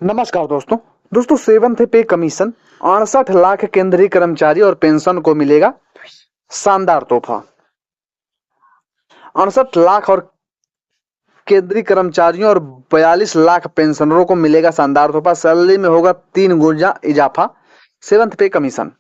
नमस्कार दोस्तों सेवंथ पे कमीशन 68 लाख केंद्रीय कर्मचारी और पेंशन को मिलेगा शानदार तोहफा। 68 लाख और केंद्रीय कर्मचारियों और 42 लाख पेंशनरों को मिलेगा शानदार तोहफा। सैलरी में होगा 3 गुना इजाफा। सेवंथ पे कमीशन।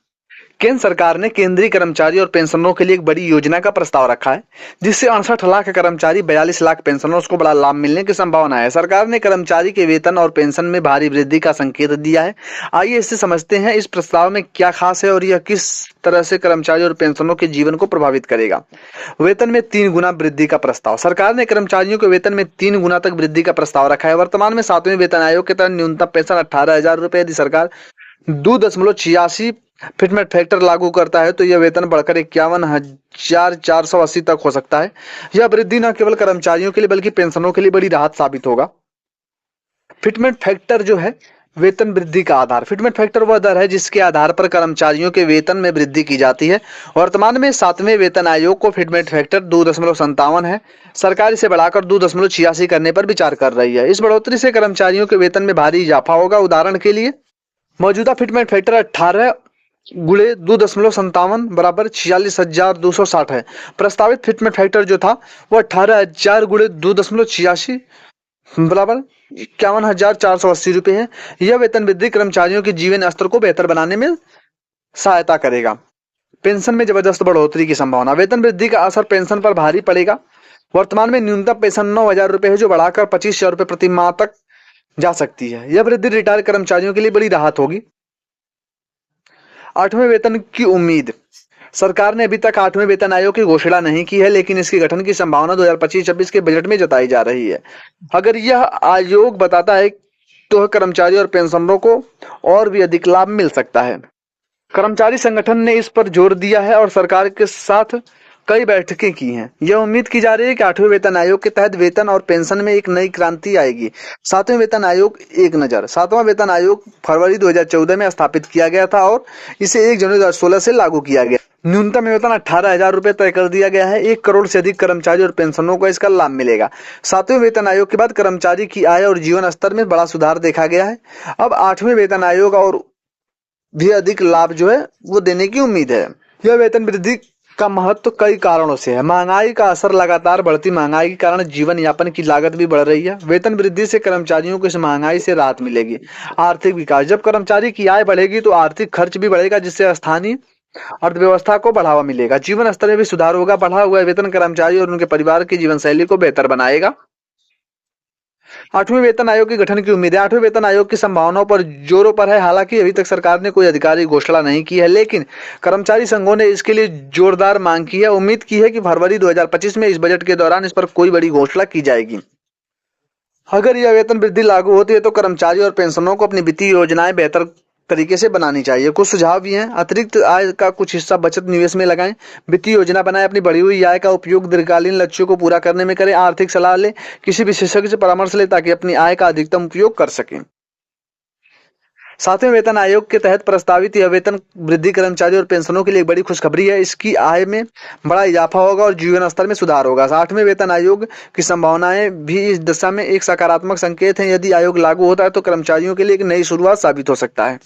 केंद्र सरकार ने केंद्रीय कर्मचारी और पेंशनरों के लिए एक बड़ी योजना का प्रस्ताव रखा है, जिससे 68 लाख कर्मचारी 42 लाख पेंशनर्स को बड़ा लाभ मिलने की संभावना है। सरकार ने कर्मचारी के वेतन और पेंशन में भारी वृद्धि का संकेत दिया है। आइए इससे समझते हैं इस प्रस्ताव में क्या खास है और यह किस तरह से कर्मचारी और पेंशनरों के जीवन को प्रभावित करेगा। वेतन में 3 गुना वृद्धि का प्रस्ताव। सरकार ने कर्मचारियों के वेतन में 3 गुना तक वृद्धि का प्रस्ताव रखा है। वर्तमान में 7वें वेतन आयोग के तहत न्यूनतम पेंशन 18,000 रुपए। यदि सरकार 2.86 फिटमेंट फैक्टर लागू करता है तो यह वेतन बढ़कर 51,480 तक हो सकता है। यह वृद्धि न केवल कर्मचारियों के लिए बल्कि पेंशनरों के लिए बड़ी राहत साबित होगा। फिटमेंट फैक्टर जो है वेतन वृद्धि का आधार। फिटमेंट फैक्टर वह दर है जिसके आधार पर कर्मचारियों के वेतन में वृद्धि की जाती है। वर्तमान में 7वें वेतन आयोग को फिटमेंट फैक्टर 2.57 है। सरकार इसे बढ़ाकर 2.86 करने पर विचार कर रही है। इस बढ़ोतरी से कर्मचारियों के वेतन में भारी इजाफा होगा। उदाहरण के लिए मौजूदा फिटमेंट फैक्टर 18 गुणे 2.57 बराबर 46,260 है। प्रस्तावित फिटमेंट फैक्टर जो था वो 18,000 गुणे 2.86 बराबर 51,480 रुपए है। यह वेतन वृद्धि कर्मचारियों के जीवन स्तर को बेहतर बनाने में सहायता करेगा। पेंशन में जबरदस्त बढ़ोतरी की संभावना। वेतन वृद्धि का असर पेंशन पर भारी पड़ेगा। वर्तमान में न्यूनतम पेंशन 9,000 रुपए है, जो बढ़ाकर 25,000 रुपए प्रति माह तक जा सकती है। यह वृद्धि रिटायर कर्मचारियों के लिए बड़ी राहत होगी। 8वें वेतन की उम्मीद। सरकार ने अभी तक 8वें वेतन आयोग की घोषणा नहीं की है, लेकिन इसके गठन की संभावना 2025-26 के बजट में जताई जा रही है। अगर यह आयोग बताता है तो कर्मचारी और पेंशनरों को और भी अधिक लाभ मिल सकता है। कर्मचारी संगठन ने इस पर जोर दिया है और सरकार के साथ कई बैठकें की हैं। यह उम्मीद की जा रही है कि 8वें वेतन आयोग के तहत वेतन और पेंशन में एक नई क्रांति आएगी। 7वें वेतन आयोग एक नजर। 7वां वेतन आयोग फरवरी 2014 में स्थापित किया गया था और इसे 1 जनवरी 2016 से लागू किया गया। न्यूनतम वेतन 18,000 रुपए तय कर दिया गया है। 1 करोड़ से अधिक कर्मचारी और पेंशनरों को इसका लाभ मिलेगा। 7वें वेतन आयोग के बाद कर्मचारी की आय और जीवन स्तर में बड़ा सुधार देखा गया है। अब 8वें वेतन आयोग और भी अधिक लाभ जो है वो देने की उम्मीद है। यह वेतन वृद्धि का महत्व कई कारणों से है। महंगाई का असर। लगातार बढ़ती महंगाई के कारण जीवन यापन की लागत भी बढ़ रही है। वेतन वृद्धि से कर्मचारियों को इस महंगाई से राहत मिलेगी। आर्थिक विकास। जब कर्मचारी की आय बढ़ेगी तो आर्थिक खर्च भी बढ़ेगा, जिससे स्थानीय अर्थव्यवस्था को बढ़ावा मिलेगा। जीवन स्तर में भी सुधार होगा। बढ़ा हुआ वेतन कर्मचारी और उनके परिवार की जीवन शैली को बेहतर बनाएगा। 8वें वेतन आयोग के गठन की उम्मीद है। 8वें वेतन आयोग की संभावनाओं पर जोरों पर है। हालांकि अभी तक सरकार ने कोई आधिकारिक घोषणा नहीं की है, लेकिन कर्मचारी संघों ने इसके लिए जोरदार मांग की है। उम्मीद की है कि फरवरी 2025 में इस बजट के दौरान इस पर कोई बड़ी घोषणा की जाएगी। अगर यह वेतन वृद्धि लागू होती है तो कर्मचारी और पेंशनरों को अपनी वित्तीय योजनाएं बेहतर तरीके से बनानी चाहिए। कुछ सुझाव भी हैं। अतिरिक्त आय का कुछ हिस्सा बचत निवेश में लगाएं। वित्तीय योजना बनाएं। अपनी बढ़ी हुई आय का उपयोग दीर्घकालीन लक्ष्यों को पूरा करने में करें। आर्थिक सलाह लें। किसी विशेषज्ञ से परामर्श लें ताकि अपनी आय का अधिकतम उपयोग कर सकें। 7वें वेतन आयोग के तहत प्रस्तावित यह वेतन वृद्धि कर्मचारी और पेंशनरों के लिए एक बड़ी खुशखबरी है। इसकी आय में बड़ा इजाफा होगा और जीवन स्तर में सुधार होगा। 8वें वेतन आयोग की संभावनाएं भी इस दिशा में एक सकारात्मक संकेत हैं। यदि आयोग लागू होता है तो कर्मचारियों के लिए एक नई शुरुआत साबित हो सकता है।